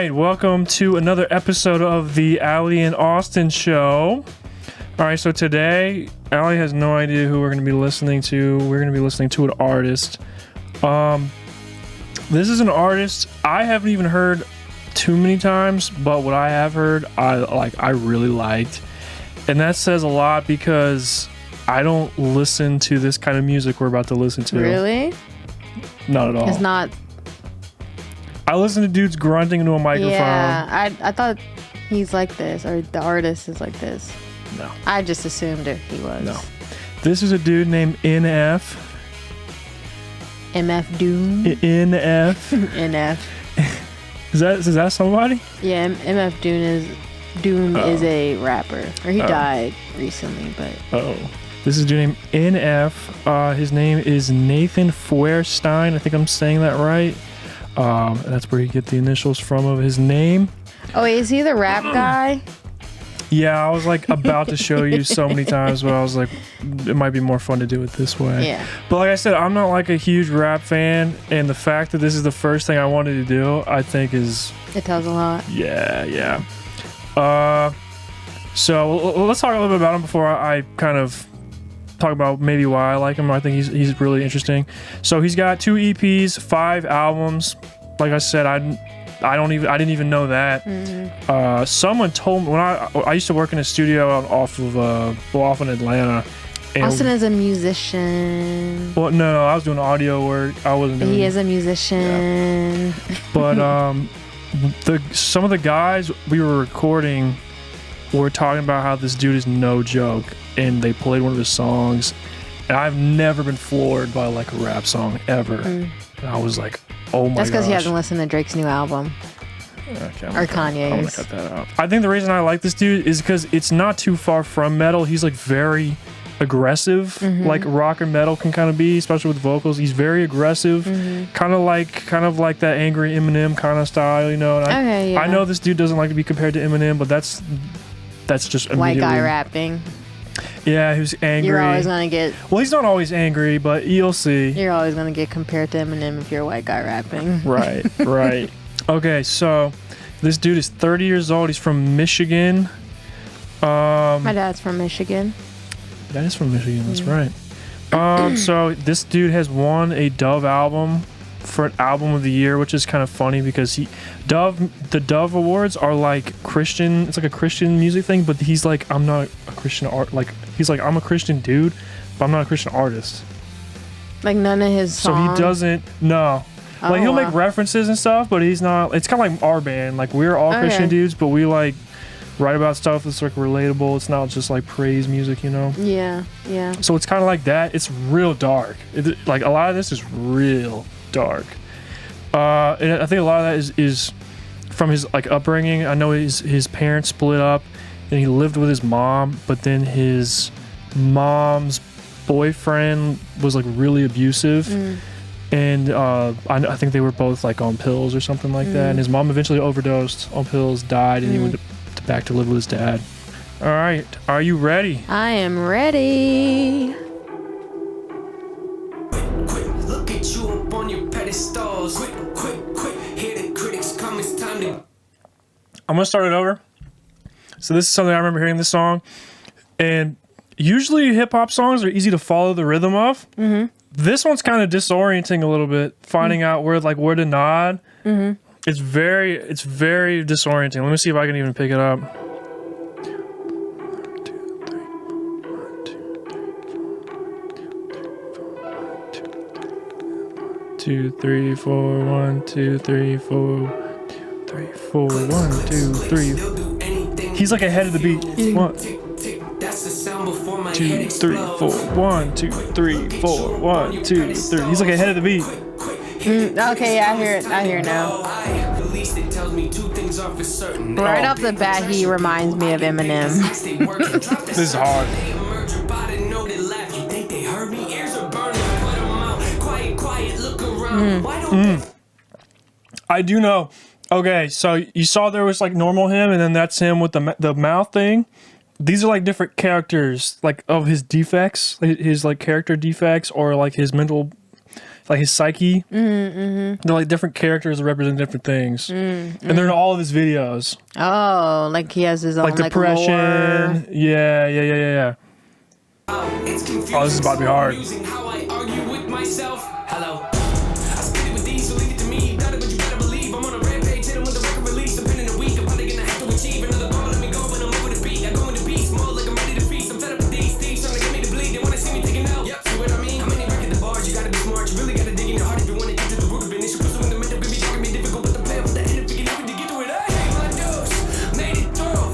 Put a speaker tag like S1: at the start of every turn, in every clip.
S1: right, welcome to another episode of the Allie and Austin show. All right, so today, Allie has no idea who we're going to be listening to. We're going to be listening to an artist. This is an artist I haven't even heard too many times, but what I have heard, I really liked. And that says a lot because I don't listen to this kind of music we're about to listen to.
S2: Really?
S1: Not at all.
S2: It's not.
S1: I listen to dudes grunting into a microphone.
S2: Yeah, I thought he's like this, or the artist is like this.
S1: No.
S2: I just assumed he was.
S1: No. This is a dude named NF.
S2: MF Doom.
S1: NF.
S2: NF.
S1: Is that somebody?
S2: Yeah, MF Doom is a rapper. Or he died recently, but...
S1: This is a dude named NF. His name is Nathan Feuerstein. I think I'm saying that right. That's where you get the initials from of his name.
S2: Oh, is he the rap guy?
S1: Yeah, I was like about to show you so many times, but I was like, it might be more fun to do it this way.
S2: Yeah.
S1: But like I said, I'm not like a huge rap fan, and the fact that this is the first thing I wanted to do, I think is...
S2: It tells a lot.
S1: Yeah. So let's talk a little bit about him before I kind of talk about maybe why I like him. I think he's really interesting. So he's got 2 EPs, 5 albums. Like I said, I didn't even know that. Mm-hmm. Someone told me when I used to work in a studio off in Atlanta.
S2: Austin is a musician.
S1: Well, no, I was doing audio work. I wasn't doing.
S2: He is a musician.
S1: Yeah. But some of the guys we were recording were talking about how this dude is no joke, and they played one of his songs, and I've never been floored by like a rap song ever. And I was like, oh my gosh.
S2: That's because he hasn't listened to Drake's new album.
S1: Okay,
S2: or Kanye's.
S1: I'm gonna cut that out. I think the reason I like this dude is because it's not too far from metal. He's like very aggressive, like rock and metal can kind of be, especially with vocals. He's very aggressive, kind of like that angry Eminem kind of style, you know. And I know this dude doesn't like to be compared to Eminem, but that's just
S2: white guy rapping.
S1: Yeah, who's angry.
S2: You're always gonna get.
S1: Well, he's not always angry, but you'll see.
S2: You're always gonna get compared to Eminem if you're a white guy rapping.
S1: Right. Okay, so this dude is 30 years old. He's from Michigan.
S2: My dad's from Michigan.
S1: That is from Michigan. That's right. So this dude has won a Dove album for an album of the year, which is kind of funny because the Dove Awards are like Christian. It's like a Christian music thing, but he's like, I'm not a Christian he's like, I'm a Christian dude, but I'm not a Christian artist.
S2: Like none of his songs.
S1: So he doesn't. No. Like he'll make references and stuff, but he's not. It's kind of like our band. Like we're all Christian dudes, but we like write about stuff that's like relatable. It's not just like praise music, you know.
S2: Yeah.
S1: So it's kind of like that. It's real dark. Like a lot of this is real dark. And I think a lot of that is from his like upbringing. I know his parents split up, and he lived with his mom, but then his mom's boyfriend was like really abusive. And I think they were both like on pills or something like that. And his mom eventually overdosed on pills, died, and he went back to live with his dad. All right, are you ready?
S2: I am ready.
S3: Quick, look at you up on your pedestals. Quick, hear the critics come. It's time to.
S1: I'm gonna start it over. So this is something I remember hearing this song, and usually hip hop songs are easy to follow the rhythm of. This one's kind of disorienting a little bit, finding out where to nod. It's very disorienting. Let me see if I can even pick it up. 2, 3, 4, 1, 2, 3, 4, 3, 4, 1, 2, 3. He's like ahead of the beat. 1, 2, 3, 4, 1, 2, 3, 4, 1, 2, 3. He's like ahead of the beat.
S2: Okay, yeah, I hear it now. Right off the bat, he reminds me of Eminem.
S1: This is hard. I do know. Okay, so you saw there was like normal him, and then that's him with the mouth thing. These are like different characters, like of his defects, his like character defects, or like his mental like his psyche. They're like different characters that represent different things, and they're in all of his videos.
S2: Oh, like he has his own
S1: Like depression.
S2: lore.
S1: Yeah.
S3: It's confusing,
S1: Oh, this is about to be hard.
S3: amusing how I argue with myself. Hello. I spit it with these, so leave it to me. Doubt it, but you better believe I'm on a rampage. Hit 'em with the record release. Depending a week, I'm probably gonna have to achieve another goal. Let me go when I'm over the beat. I go in the beast mode like I'm ready to feast. I'm fed up with these thieves trying to get me to bleed. They wanna see me taking out. Yep, see what I mean? How many record the bars? You gotta be smart. You really gotta dig in your heart if you wanna get to the root of an issue. Pursuing the mental could be dark and be difficult, but the plan for the end of it, even to get to it. I hate my dose. Made it through.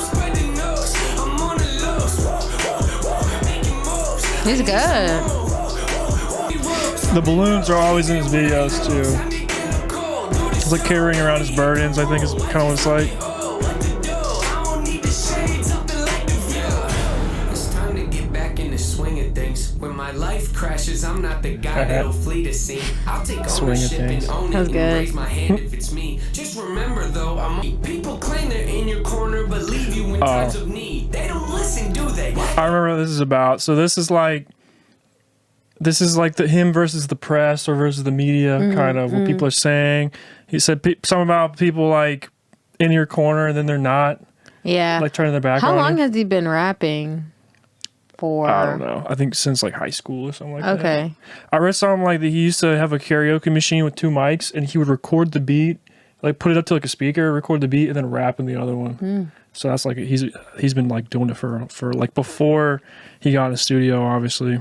S3: Spread the nose. I'm on the loose. Making moves.
S2: He's good.
S1: The balloons are always in his videos too. It's like carrying around his burdens, I think is kind of what it's like.
S3: It's time to get back in the swing of things. When my life crashes, I'm not the guy that'll flee the scene. I'll take
S1: Swing of
S3: ownership and
S1: things.
S3: own
S2: That was
S3: it
S2: good.
S3: and raise my hand if it's me. Just remember though, people claim they're in your corner but leave you in times of need. They don't listen, do they?
S1: I remember what this is about. So this is like the him versus the press or versus the media kind of what people are saying. He said something about people like in your corner and then they're not,
S2: Yeah.
S1: like turning their back
S2: How
S1: on
S2: long
S1: you.
S2: has he been rapping for?
S1: I don't know. I think since like high school or something like that.
S2: Okay.
S1: I read something like that he used to have a karaoke machine with 2 mics and he would record the beat, like put it up to like a speaker, record the beat, and then rap in the other one. So that's like he's been like doing it for like before he got in the studio, obviously.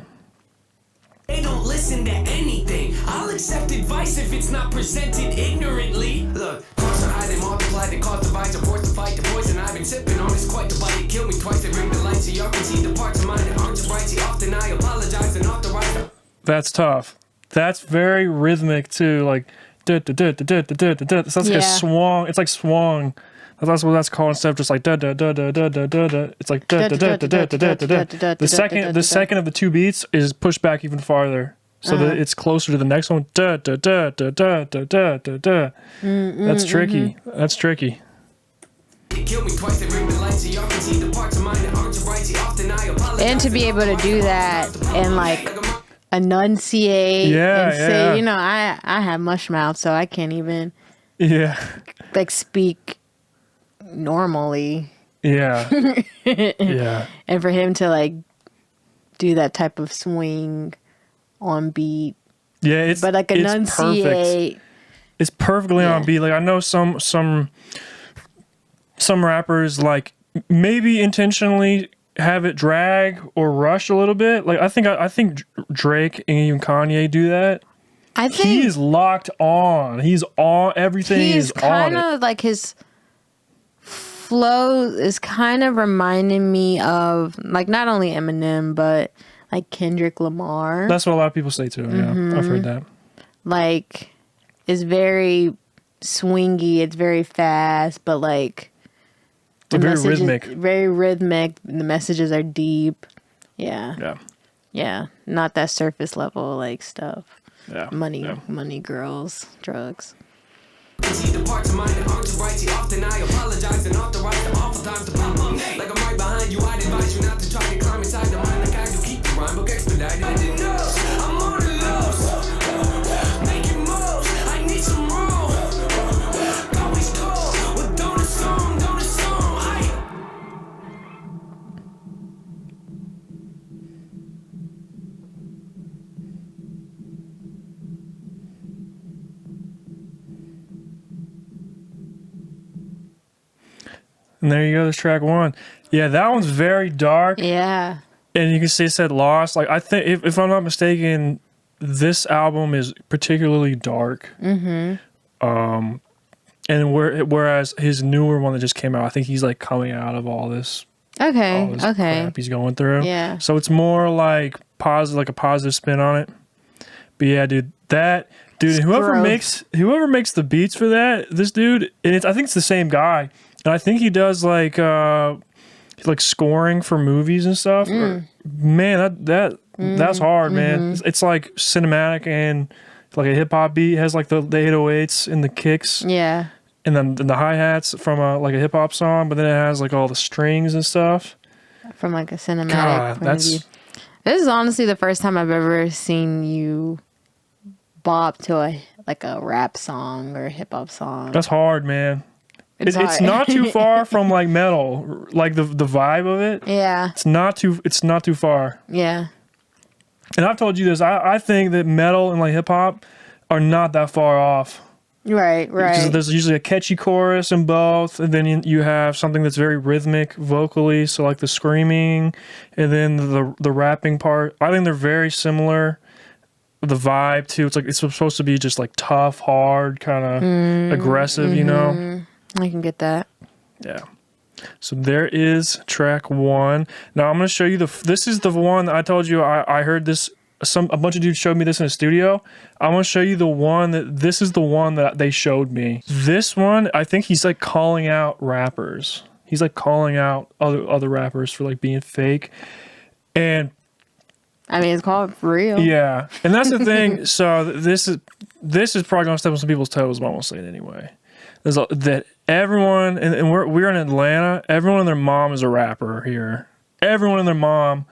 S3: They don't listen to anything. I'll accept advice if it's not presented ignorantly. Look, costs are high, they multiply, they cause divides, are forced to fight the poison I've been sipping on. It's quite the bite, it killed me twice. They bring the light so y'all can see the parts of mine that aren't so bright. See, often I apologize and authorize.
S1: That's tough. That's very rhythmic too, like so that's like a swung. It's like swung. That's what that's called instead of just like da da da da da da da da. It's like da da da da da da da da. The second of the 2 beats is pushed back even farther, so that it's closer to the next one. Da da da da da da da da da. That's tricky. That's tricky.
S2: And to be able to do that and like enunciate and say, you know, I have mush mouth, so I can't even like speak normally.
S1: Yeah.
S2: And for him to like do that type of swing on beat.
S1: Yeah, it's
S2: but like enunciate.
S1: It's perfectly on beat. Like I know some rappers like maybe intentionally have it drag or rush a little bit. Like I think Drake and even Kanye do that.
S2: I think
S1: he is locked on. He's on everything. He's
S2: kind of like his flow is kind of reminding me of like not only Eminem but like Kendrick Lamar.
S1: That's what a lot of people say too. Yeah, I've heard that.
S2: Like it's very swingy. It's very fast, but like
S1: it's very rhythmic.
S2: Very rhythmic. The messages are deep. Yeah. Not that surface level like stuff.
S1: Yeah.
S2: Money, girls, drugs.
S3: See the parts of mine that aren't so bright. See, often I apologize and authorize the awful times to pop up. Like I'm right behind you, I'd advise you not to try to climb inside the mind. Like I do keep the rhyme book expedited. I didn't know. I'm on the loose. Making moves. I need some room. Always cold. Well, don't assume.
S1: And there you go. There's track 1. Yeah, that one's very dark.
S2: Yeah.
S1: And you can see it said Lost. Like I think, if I'm not mistaken, this album is particularly dark. And whereas his newer one that just came out, I think he's like coming out of all this.
S2: Okay.
S1: Crap he's going through.
S2: Yeah.
S1: So it's more like positive, like a positive spin on it. But yeah, dude, whoever makes the beats for that, this dude, and I think it's the same guy. And I think he does like scoring for movies and stuff. Man, that's hard, man. It's like cinematic and like a hip hop beat. It has like the 808s and the kicks.
S2: Yeah.
S1: And then the hi-hats from a hip hop song, but then it has like all the strings and stuff.
S2: From like a cinematic point of view. This is honestly the first time I've ever seen you bop to a rap song or a hip hop song.
S1: That's hard, man. It's not too far from like metal, like the vibe of it.
S2: Yeah.
S1: It's not too far.
S2: Yeah.
S1: And I've told you this. I think that metal and like hip hop are not that far off.
S2: Right.
S1: Because there's usually a catchy chorus in both, and then you have something that's very rhythmic vocally, so like the screaming, and then the rapping part. I think they're very similar. The vibe too. It's like it's supposed to be just like tough, hard, kind of aggressive, you know.
S2: I can get that.
S1: Yeah. So there is track 1. Now I'm going to show you this is the one that I told you I heard this. A bunch of dudes showed me this in a studio. I'm going to show you the one this is the one that they showed me. This one, I think he's like calling out rappers. He's like calling out other rappers for like being fake. And
S2: I mean, it's called for real.
S1: Yeah. And that's the thing. So this is probably going to step on some people's toes, but I'm going to say it anyway. That everyone, and we're in Atlanta, everyone and their mom is a rapper here. Everyone and their mom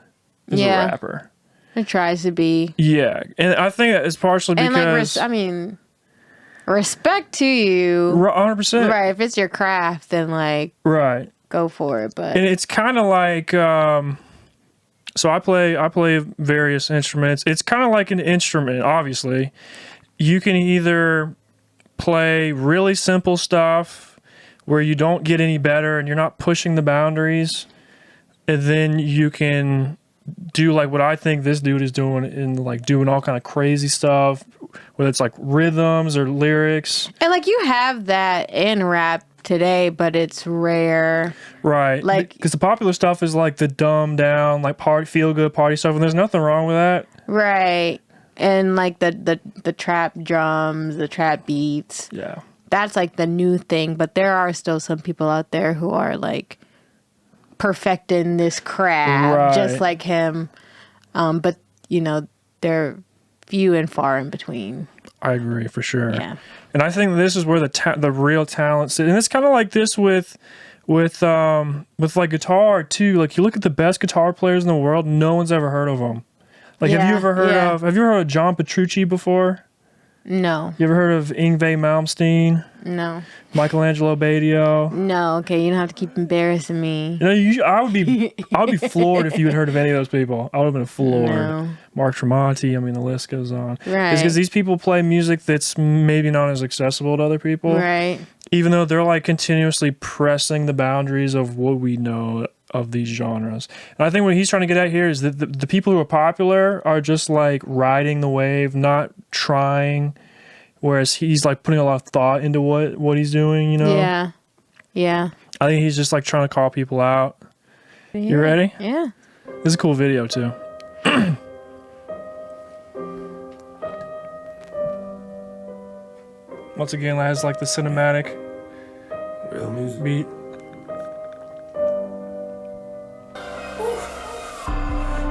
S1: is a rapper.
S2: It tries to be.
S1: Yeah. And I think it's partially because...
S2: And respect to you.
S1: 100%.
S2: Right. If it's your craft, then like...
S1: Right.
S2: Go for it. But...
S1: And it's kind of like... so I play various instruments. It's kind of like an instrument, obviously. You can either play really simple stuff where you don't get any better and you're not pushing the boundaries, and then you can do like what I think this dude is doing, in like doing all kind of crazy stuff, whether it's like rhythms or lyrics.
S2: And like you have that in rap today, but it's rare.
S1: Right.
S2: Like,
S1: because the popular stuff is like the dumbed down, like feel good party stuff, and there's nothing wrong with that.
S2: Right. And like the trap drums, the trap beats.
S1: Yeah.
S2: That's like the new thing, but there are still some people out there who are like perfecting this craft just like him. But you know, they're few and far in between.
S1: I agree for sure.
S2: Yeah.
S1: And I think this is where the real talent sits. And it's kind of like this with like guitar too. Like you look at the best guitar players in the world, no one's ever heard of them. Like have you ever heard of John Petrucci before?
S2: No.
S1: You ever heard of Yngwie Malmsteen?
S2: No.
S1: Michelangelo Badio?
S2: No. Okay, you don't have to keep embarrassing me.
S1: You know, I would be floored if you had heard of any of those people. I would have been floored.
S2: No.
S1: Mark Tremonti, I mean, the list goes on.
S2: Right.
S1: It's because these people play music that's maybe not as accessible to other people.
S2: Right.
S1: Even though they're like continuously pressing the boundaries of what we know of these genres. And I think what he's trying to get at here is that the people who are popular are just like riding the wave, not trying, whereas he's like putting a lot of thought into what he's doing, you know?
S2: Yeah. Yeah.
S1: I think he's just like trying to call people out.
S2: Yeah.
S1: You ready?
S2: Yeah.
S1: This is a cool video too. Once again, it has like the cinematic
S3: Real music
S1: beat.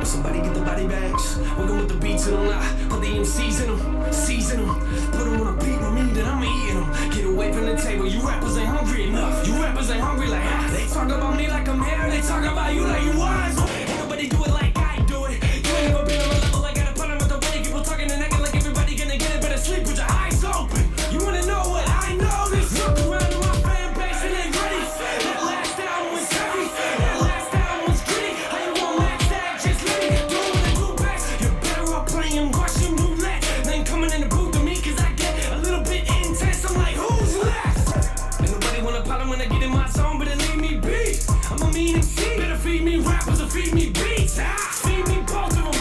S3: Somebody get the body bags. We're going with the beats in them. Put the MCs in them. Season them. Put them on a beat with me, then I'm eating them. Get away from the table. You rappers ain't hungry enough. You rappers ain't hungry like they talk about me like I'm here. They talk about you like you wise. Ain't nobody do it like I do it. You ain't gonna be on my level. I gotta put them at the way. People talking and acting like everybody gonna get it. Better sleep with your eyes open. You wanna know what I know? This look around in my fan base and they ready. That last album was heavy. That last album was gritty. How you gonna match that? Just let me do what I do best. You're better off playing Russian roulette than coming in the booth to me, cause I get a little bit intense. I'm like, who's left? Ain't nobody wanna problem when I get in my zone, but it leave me be. I'm a mean MC. Better feed me rappers or feed me beats. Feed me both of them.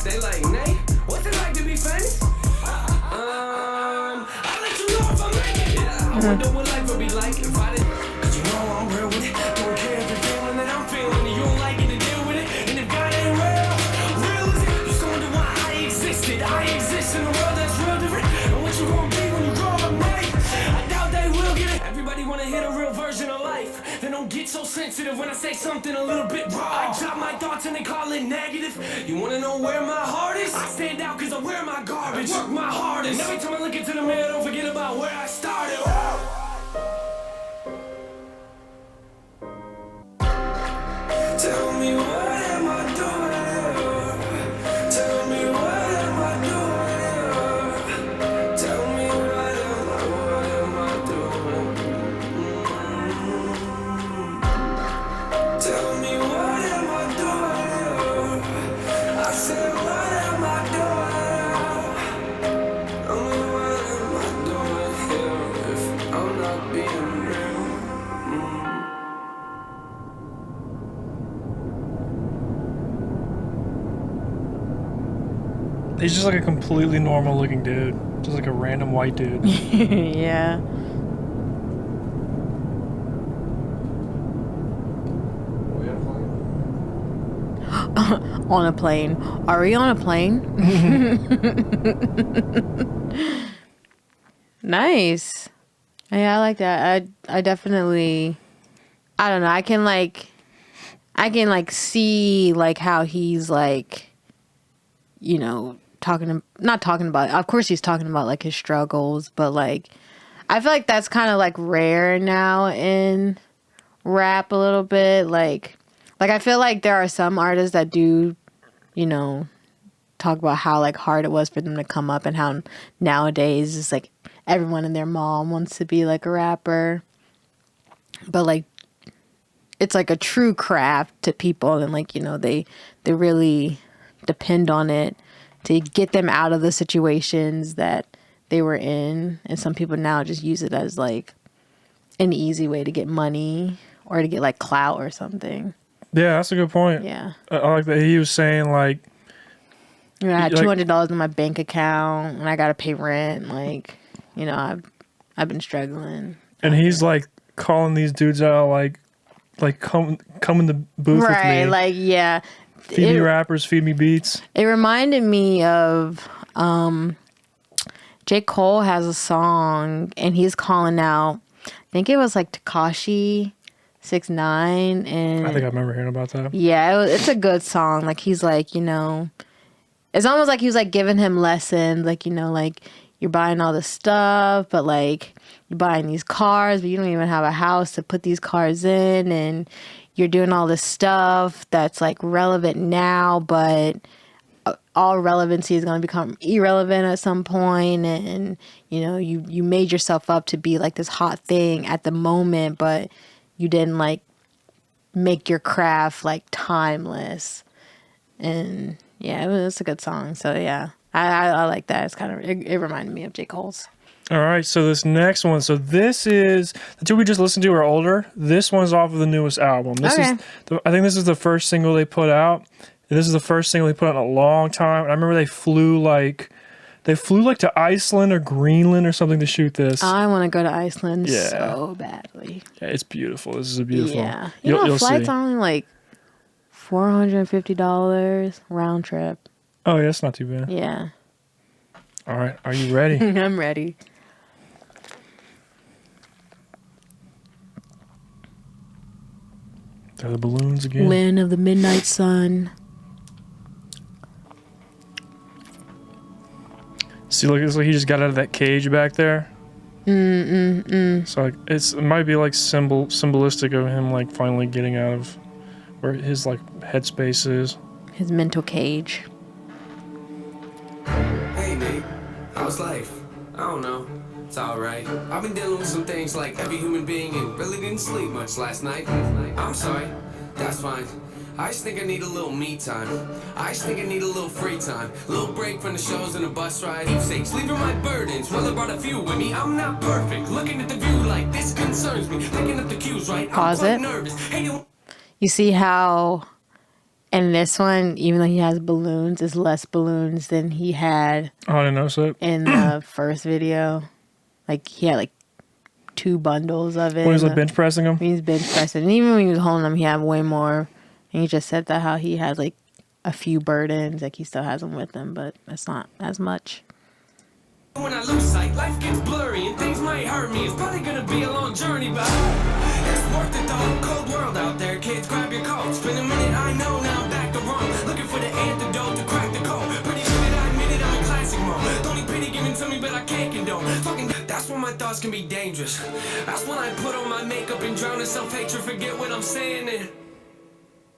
S3: They like, Nate, what's it like to be famous? I'll let you know if I make it. I wonder what life would be like if I didn't. Cause you know I'm real with it. Don't care if you're feeling that I'm feeling it. You don't like it to deal with it. And if God ain't real is it? Just wonder why I existed. I exist in a world that's real different. And what you gonna be when you grow up, mate? I doubt they will get it. Everybody wanna hit a real version of life. They don't get so sensitive when I say something a little bit raw. I drop my thoughts and they call it negative. You wanna know where my heart is? I stand out cause I wear my garbage. Work my hardest. And every time I look into the mirror, don't forget about where I started. Tell me what am I doing? Tell me what am I doing?
S1: He's just like a completely normal looking dude. Just like a random white dude.
S2: Yeah. On a plane. Are we on a plane? Nice. Yeah, I like that. I definitely, I don't know. I can see like how he's like, you know, not talking about, of course he's talking about like his struggles, but like, I feel like that's kind of like rare now in rap a little bit. Like I feel like there are some artists that do, you know, talk about how like hard it was for them to come up and how nowadays it's like everyone and their mom wants to be like a rapper. But like it's like a true craft to people, and like, you know, they really depend on it to get them out of the situations that they were in. And some people now just use it as like an easy way to get money or to get like clout or something.
S1: Yeah, that's a good point.
S2: Yeah.
S1: I like that he was saying like,
S2: you know, I had $200 in my bank account and I gotta pay rent. Like, you know, I've been struggling.
S1: And he's like calling these dudes out like come in the booth with me.
S2: Right, like, yeah.
S1: Feed me rappers, feed me beats.
S2: It reminded me of J. Cole has a song and he's calling out, I think it was like Tekashi 6ix9ine, and
S1: I think I remember hearing about that.
S2: Yeah, it's a good song. Like he's like, you know, it's almost like he was like giving him lessons, like, you know, like you're buying all this stuff, but like you're buying these cars, but you don't even have a house to put these cars in, and you're doing all this stuff that's like relevant now, but all relevancy is going to become irrelevant at some point. And you know, you made yourself up to be like this hot thing at the moment, but you didn't like make your craft like timeless. And yeah, it was a good song. So yeah, I like that. It's kind of, it reminded me of J. Cole's.
S1: All right, so this next one. So this is, the two we just listened to are older. This one's off of the newest album. This is, I think this is the first single they put out. This is the first single they put out in a long time. And I remember they flew like to Iceland or Greenland or something to shoot this.
S2: I want to go to Iceland so badly.
S1: Yeah, it's beautiful. This is a beautiful.
S2: Yeah, you'll flights are only like $450 round trip.
S1: Oh yeah, that's not too bad.
S2: Yeah.
S1: All right, are you ready?
S2: I'm ready.
S1: They're the balloons again.
S2: Land of the midnight sun.
S1: See, look, it's like he just got out of that cage back there. So like, it might be like symbolistic of him like finally getting out of where his like headspace is.
S2: His mental cage.
S3: Hey Nate, how's life? I don't know. It's alright. I've been dealing with some things like every human being and really didn't sleep much last night. I'm sorry. That's fine. I just think I need a little me time. I just think I need a little free time. A little break from the shows and the bus ride. Keepsakes, leaving my burdens. Well, I brought a few with me. I'm not perfect. Looking at the view like this concerns me. Picking up the cues, right?
S2: Pause it.
S3: Nervous. Hey,
S2: you see how in this one, even though he has balloons, it's less balloons than he had
S1: I didn't notice it.
S2: In the first video. Like he had like 2 bundles of it.
S1: When he was like bench pressing them?
S2: He's bench pressing. And even when he was holding them, he had way more. And he just said that how he had like a few burdens, like he still has them with him, but it's not as much.
S3: When I lose sight, life gets blurry and things might hurt me. It's probably gonna be a long journey, but it's worth it though. Cold world out there, kids, grab your coats. Been a minute, I know, now I'm back to Rome. Looking for the antidote to crack the code. Pretty good, I admit it, I'm in classic mode. Don't need pity given to me, but I can't condone. Fucking, that's when my thoughts can be dangerous. That's when I put on my makeup and drown in self-hatred. Forget what I'm saying and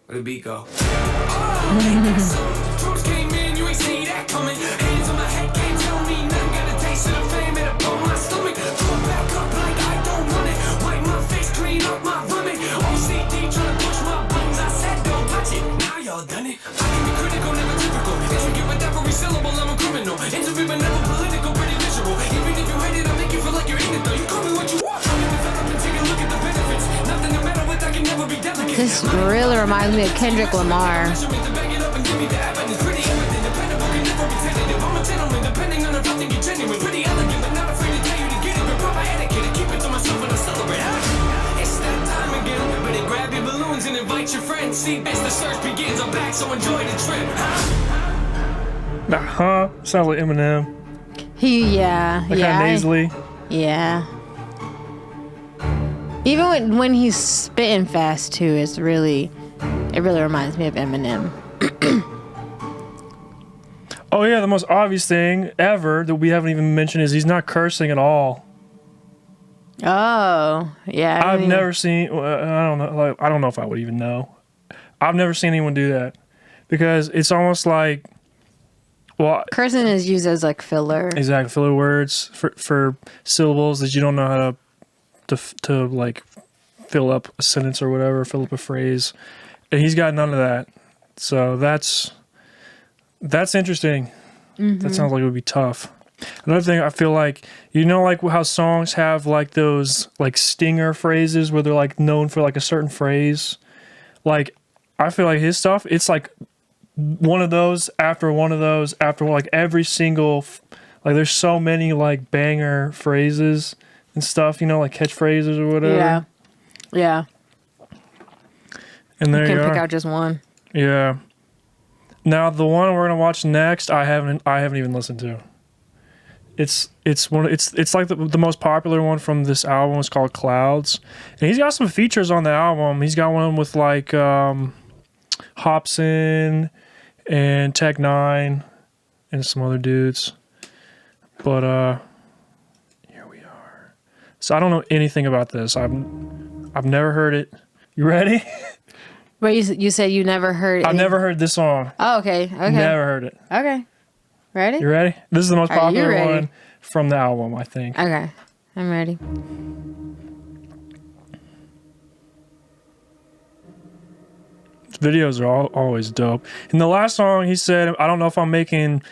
S3: where the beat go? Troops came in, you ain't see that coming. Hands on my head, can't tell me nothing. Got a taste of the fame, it up on my stomach. Throw it back up like I don't want it. Wipe my face, clean up my vomit. OCD trying to push my buttons. I said don't touch it. Now y'all done it. I can be critical, never typical. Intricate with every syllable, I'm a criminal. Interview but never political, pretty visual. Even if you hate it, I make you feel like you're ignorant though. You call me what you want. I'm gonna develop and take a look at the benefits. Nothing no matter what, I can never be delicate.
S2: This really reminds me of Kendrick Lamar.
S3: invite your friends. See, as the search begins, I'm back, so enjoy the trip.
S1: Sounds like Eminem.
S2: Yeah.
S1: Like kind of nasally.
S2: Yeah. Even when he's spitting fast too, it really reminds me of Eminem.
S1: Oh yeah, the most obvious thing ever that we haven't even mentioned is he's not cursing at all.
S2: Oh, yeah.
S1: I've never seen. I don't know. Like, I don't know if I would even know. I've never seen anyone do that because it's almost like, well,
S2: cursing is used as like filler.
S1: Exactly, filler words for syllables that you don't know how to like fill up a sentence or whatever, fill up a phrase, and he's got none of that. So that's interesting. That sounds like it would be tough. Another thing, I feel like, you know, like how songs have like those like stinger phrases where they're like known for like a certain phrase. Like, I feel like his stuff, it's like one of those after one of those after like every single, like there's so many like banger phrases and stuff, you know, like catchphrases or whatever.
S2: Yeah.
S1: And there you
S2: can
S1: are.
S2: Pick out just one.
S1: Yeah. Now the one we're gonna watch next, I haven't even listened to. It's like the most popular one from this album. It's called Clouds, and he's got some features on the album. He's got one with like Hobson and Tech Nine and some other dudes. But here we are. So I don't know anything about this. I've never heard it. You ready?
S2: Wait, you said you never heard it?
S1: I've never heard this song.
S2: Oh, okay.
S1: Never heard it.
S2: Okay. Ready?
S1: You ready? This is the most popular
S2: ready?
S1: one from the album, I think.
S2: Okay. I'm ready.
S1: Videos are always dope. In the last song, he said, "I don't know if I'm making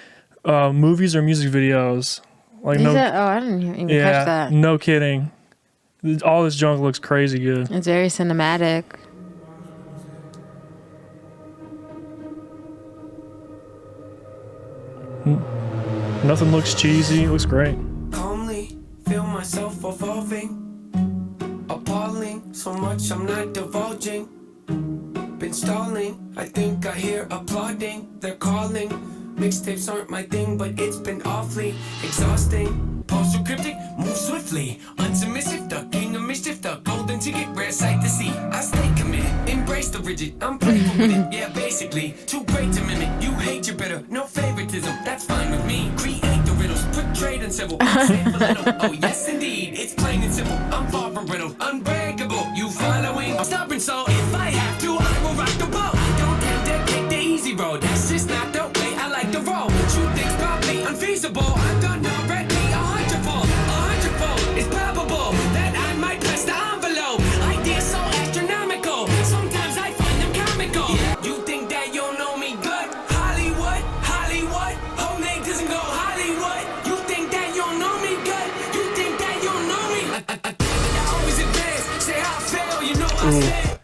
S1: movies or music videos." Like, no,
S2: said, I didn't even catch that.
S1: No kidding. All this junk looks crazy good.
S2: It's very cinematic.
S1: Nothing looks cheesy. It looks great.
S3: Calmly feel myself evolving, appalling. So much I'm not divulging. Been stalling. I think I hear applauding. They're calling. Mixtapes aren't my thing, but it's been awfully exhausting. Postal cryptic, move swiftly. Unsubmissive, the king of mischief, the golden ticket, rare sight to see. I stay committed, embrace the rigid. I'm playful with it, yeah, basically. Too great to mimic. You hate your bitter, no favoritism. That's fine with me. Create the riddles, put trade in civil. Save a little. Oh yes, indeed, it's plain and simple. I'm far from brittle, unbreakable. You following? I'm stubborn, so if I have to, I will rock the boat. Don't tend to take the easy road. That's just not the way I like to roll. True things probably unfeasible. I've done already a hundredfold. It's probable that I might press the envelope. Ideas so astronomical. Sometimes I find them comical. Yeah. You think that you'll know me good? Hollywood. Whole name doesn't go Hollywood. You think that you'll know me good? You think that you'll know me? I always advance. Say I fail, you know I said.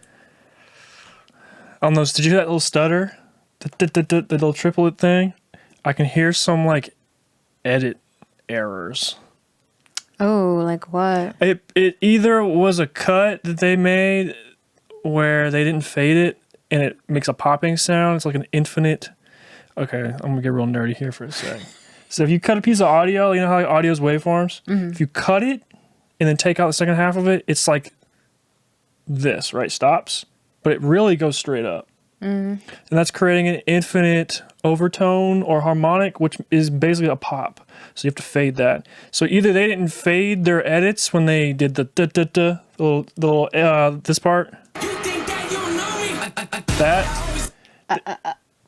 S1: On those, did you hear that little stutter? The little triplet thing? I can hear some like edit errors.
S2: Oh, like what?
S1: It either was a cut that they made where they didn't fade it and it makes a popping sound. It's like an infinite. Okay, I'm gonna get real nerdy here for a second. So if you cut a piece of audio, you know how audio is waveforms? Mm-hmm. If you cut it and then take out the second half of it, it's like this, right? Stops. But it really goes straight up. Mm. And that's creating an infinite overtone or harmonic, which is basically a pop. So you have to fade that. So either they didn't fade their edits when they did the little this part.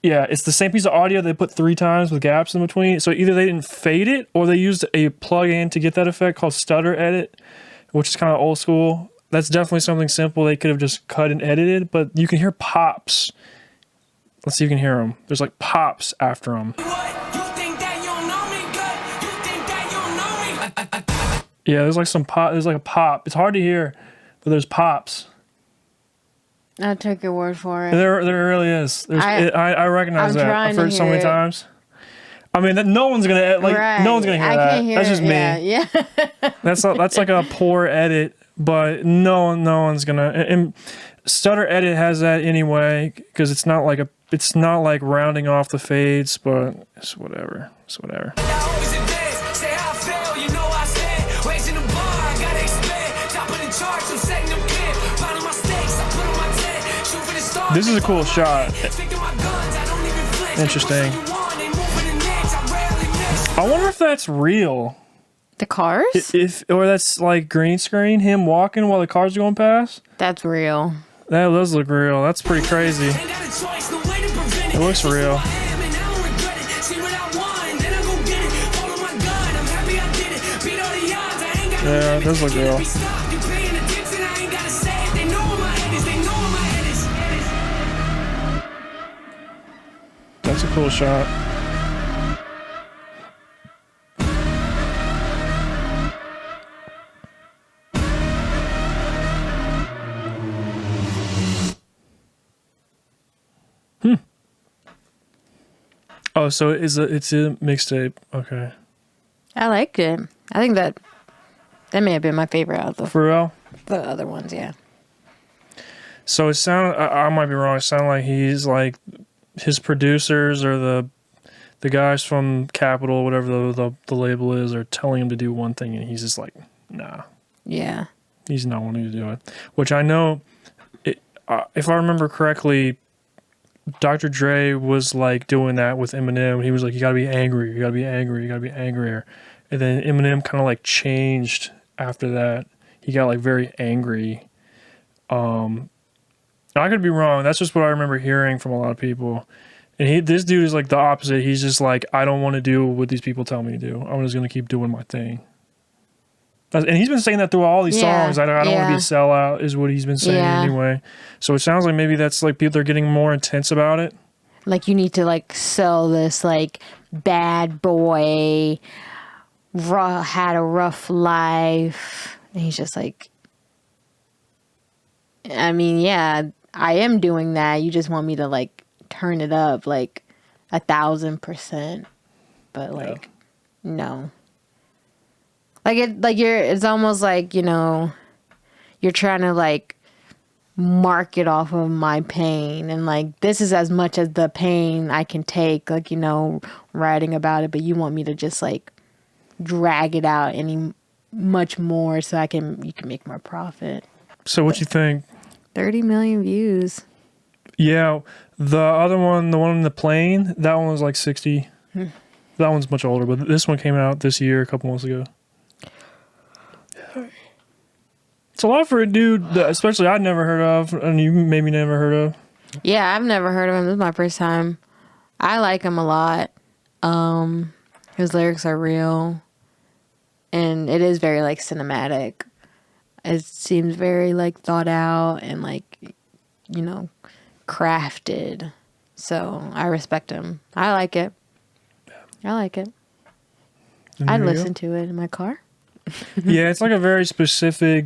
S1: Yeah, it's the same piece of audio they put 3 times with gaps in between. So either they didn't fade it or they used a plug-in to get that effect called stutter edit, which is kind of old school. That's definitely something simple they could have just cut and edited, but you can hear pops. Let's see if you can hear them. There's like pops after them. Yeah, there's like some pop. There's like a pop. It's hard to hear, but there's pops.
S2: I'll take your word for it.
S1: There really is. I recognize that. I've heard it so many times. I mean, no one's gonna no one's gonna hear that.
S2: Can't hear
S1: That's just me.
S2: Yeah.
S1: That's like a poor edit, but no one's gonna. And Stutter Edit has that anyway, because it's not like rounding off the fades, but it's whatever. It's whatever. This is a cool shot. Interesting. I wonder if that's real.
S2: The cars?
S1: Or that's like green screen, him walking while the cars are going past.
S2: That's real.
S1: That does look real. That's pretty crazy. It looks real. Yeah, it does look real. That's a cool shot. Oh, so it's a mixtape. Okay. I
S2: liked it. I think that may have been my favorite out of
S1: For real?
S2: The other ones, yeah.
S1: So it sounded, I might be wrong, it sounded like he's like, his producers or the guys from Capitol, whatever the label is, are telling him to do one thing and he's just like, nah.
S2: Yeah.
S1: He's not wanting to do it. Which I know, if I remember correctly, Dr. Dre was like doing that with Eminem. He was like, you gotta be angry, you gotta be angry, you gotta be angrier. And then Eminem kind of like changed after that. He got like very angry. I could be wrong. That's just what I remember hearing from a lot of people. And this dude is like the opposite. He's just like, I don't want to do what these people tell me to do. I'm just going to keep doing my thing. And he's been saying that through all these songs. I don't want to be a sellout is what he's been saying anyway. So it sounds like maybe that's like people are getting more intense about it.
S2: Like you need to like sell this like bad boy, had a rough life. And he's just like, I mean, yeah, I am doing that. You just want me to like turn it up like 1,000%. But like, no. It's almost like, you know, you're trying to like market off of my pain. And like, this is as much as the pain I can take, like, you know, writing about it. But you want me to just like drag it out much more so you can make more profit.
S1: So what you think?
S2: 30 million views.
S1: Yeah. The other one, the one in the plane, that one was like 60. That one's much older, but this one came out this year, a couple months ago. It's a lot for a dude that especially I'd never heard of, and you maybe never heard of.
S2: Yeah, I've never heard of him. This is my first time. I like him a lot. His lyrics are real, and it is very like cinematic. It seems very like thought out and like, you know, crafted. So I respect him. I like it. I like it. I'd listen to it in my car.
S1: Yeah, it's like a very specific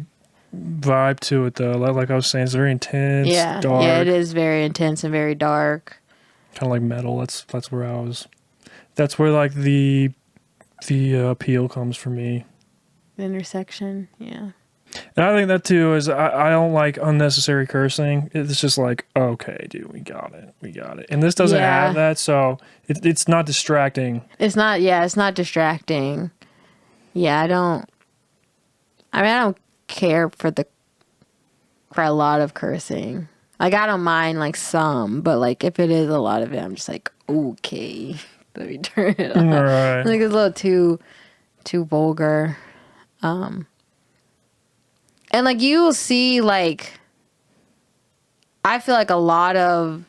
S1: vibe to it though. Like I was saying, it's very intense, dark.
S2: Yeah, it is very intense and very dark.
S1: Kind of like metal. That's where I was. That's where like the appeal comes for me.
S2: The intersection, yeah.
S1: And I think that too is I don't like unnecessary cursing. It's just like, okay, dude, we got it. And this doesn't have that, so it's not distracting.
S2: It's not distracting. Yeah, I don't care for a lot of cursing. Like I don't mind like some, but like if it is a lot of it, I'm just like, okay, let me turn it off.
S1: Right.
S2: Like it's a little too vulgar. And like you will see like I feel like a lot of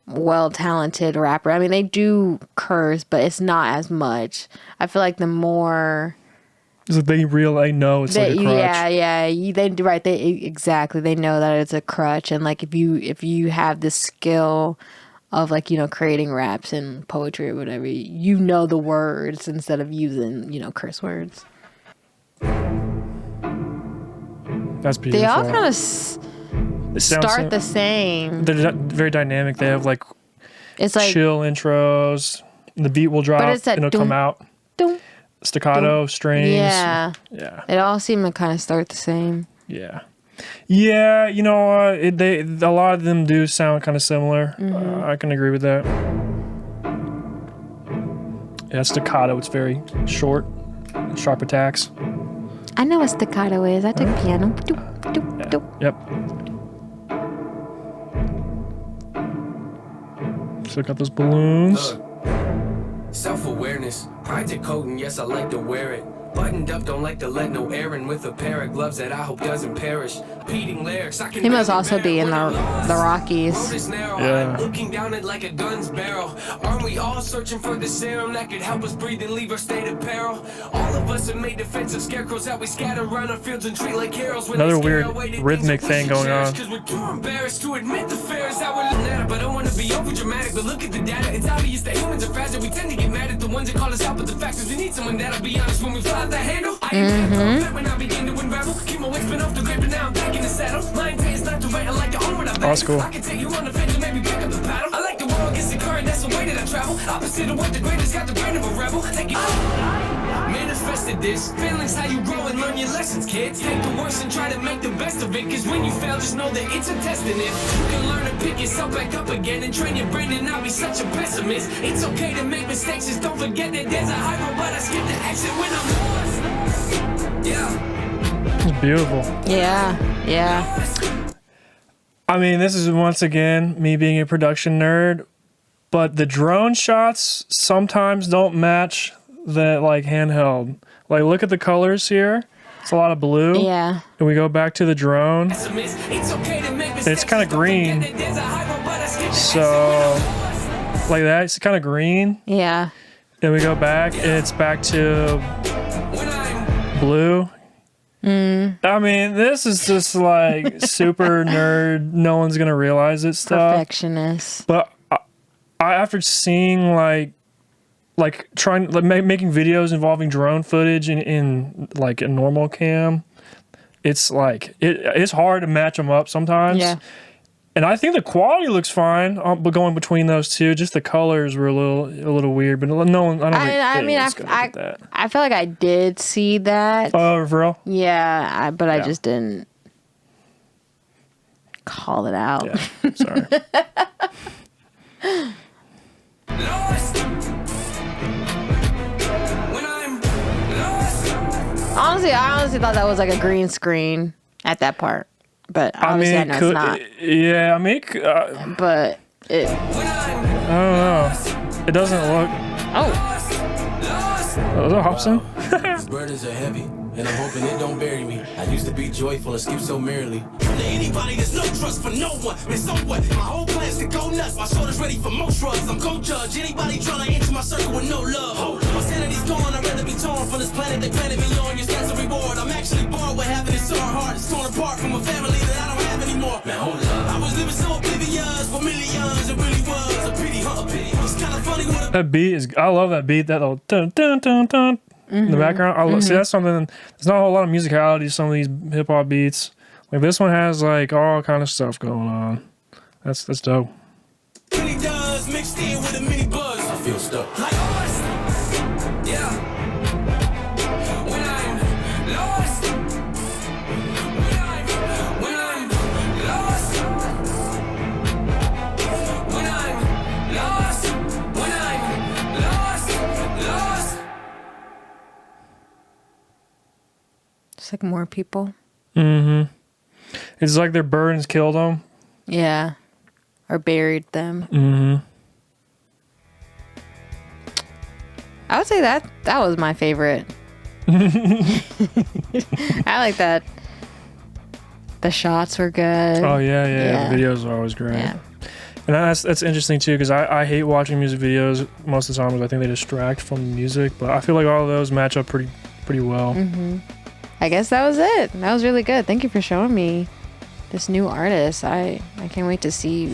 S2: well-talented rapper. I mean, they do curse, but it's not as much. I feel like the more
S1: so they know it's like a crutch.
S2: Exactly. They know that it's a crutch, and like if you have the skill of like, you know, creating raps and poetry or whatever, you know the words instead of using, you know, curse words.
S1: That's beautiful.
S2: They all kind of start the same.
S1: They're very dynamic. They have like
S2: it's like
S1: chill intros. The beat will drop and it'll come out. Staccato, strings.
S2: Yeah.
S1: Yeah.
S2: It all seemed to kind of start the same.
S1: Yeah. Yeah, you know, a lot of them do sound kind of similar. I can agree with that. Yeah, staccato. It's very short, sharp attacks.
S2: I know what staccato is. I took piano. Doop, doop,
S1: Yeah.
S2: doop.
S1: Yep. So got those balloons.
S3: Self-awareness, pride to code, and yes, I like to wear it. Buttoned up, don't like to let no air in with a pair of gloves that I hope doesn't perish. Repeating lyrics, I can
S2: He must also be in the Rockies.
S1: Yeah.
S3: Looking down it like a gun's barrel. Aren't we all searching for the serum that could help us breathe and leave our state of peril? All of us have made defensive scarecrows that we scatter around our fields and treat like heroes.
S1: Another weird rhythmic thing going on.
S3: Cause we're too embarrassed to admit the fears that we're looking at. But I don't want to be over dramatic, but look at the data. It's obvious that humans are fragile. We tend to get mad at the ones that call us out, but the fact is we need someone that'll be honest when we fly out the handle. I ain't perfect when I begin to unravel. Keep my weight spin off the grip, and now I'm back in the saddle. My intent is not to wait, I like to own what I battle.
S1: That's cool.
S3: I can take you on the fence and maybe pick up the paddle. I like the world against the current, that's the way that I travel. Opposite of what the greatest got the brain of a rebel. Take it. Manifested this. Feelings how you grow and learn your lessons, kids. Take the worst and try to make the best of it. Cause when you fail, just know that it's a test. And if you can learn to pick yourself back up again and train your brain and not be such a pessimist. It's okay to make mistakes, just don't forget that there's a high road, but I skip the exit when I'm lost. Yeah.
S1: It's beautiful.
S2: Yeah.
S1: I mean, this is once again me being a production nerd, but the drone shots sometimes don't match the like handheld. Like, look at the colors here. It's a lot of blue.
S2: Yeah.
S1: And we go back to the drone. It's kind of green. So, like that, it's kind of green.
S2: Yeah.
S1: Then we go back, and it's back to blue. I mean, this is just like super nerd. No one's gonna realize it stuff.
S2: Perfectionist.
S1: But I after seeing like trying making videos involving drone footage in like a normal cam, it's like it's hard to match them up sometimes.
S2: Yeah.
S1: And I think the quality looks fine, but going between those two, just the colors were a little weird. But no one,
S2: I feel like I did see that.
S1: Oh, for real?
S2: Yeah, but I just didn't call it out.
S1: Yeah, sorry.
S2: Honestly, I honestly thought that was like a green screen at that part. But obviously I know it's not.
S1: Yeah, I mean,
S2: but it...
S1: I don't know. It doesn't look...
S2: Oh.
S1: Was it Hobson?
S4: Burdens are heavy, and I'm hoping it don't bury me. I used to be joyful and skip so merrily. To anybody, there's no trust for no one. And so what? My whole plan's to go nuts. My shoulder's ready for more drugs. I'm gon' judge anybody trying to enter my circle with no love. My sanity's gone. I'd rather be torn from this planet they planted me on. Your stands a reward. I'm actually bored with having it so hard. It's torn apart from a family that I don't have anymore. Man, hold up. I was living so oblivious for millions. It really was a pity, huh? It's kind of funny what
S1: that beat is... I love that beat. That little dun dun dun dun in the background. See, that's something... There's not a whole lot of musicality to some of these hip-hop beats. Like, this one has, like, all kind of stuff going on. That's dope.
S4: really does mixed in with a mini buzz. I feel stuck. Like yeah. When I'm lost. When I'm lost. When I'm lost. When I'm lost.
S2: It's like more people.
S1: Mm-hmm. It's like their burdens killed them.
S2: Yeah. Or buried them.
S1: Mm-hmm.
S2: I would say that was my favorite. I like that. The shots were good.
S1: Oh, yeah. The videos are always great.
S2: Yeah.
S1: And that's interesting, too, because I hate watching music videos most of the time because I think they distract from the music. But I feel like all of those match up pretty well.
S2: Mm-hmm. I guess that was it. That was really good. Thank you for showing me this new artist. I can't wait to see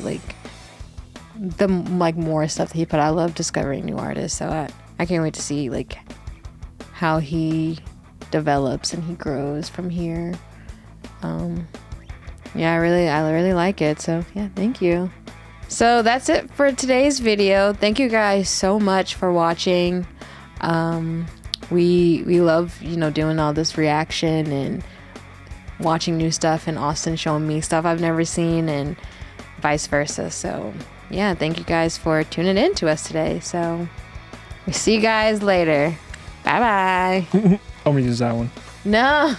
S2: the more stuff that he put out. I love discovering new artists, so I can't wait to see how he develops and he grows from here. Yeah, I really like it. So yeah, thank you. So that's it for today's video. Thank you guys so much for watching. We love doing all this reaction and watching new stuff and Austin showing me stuff I've never seen and vice versa. So yeah, thank you guys for tuning in to us today. So we see you guys later. Bye bye.
S1: I'm gonna use that one.
S2: No.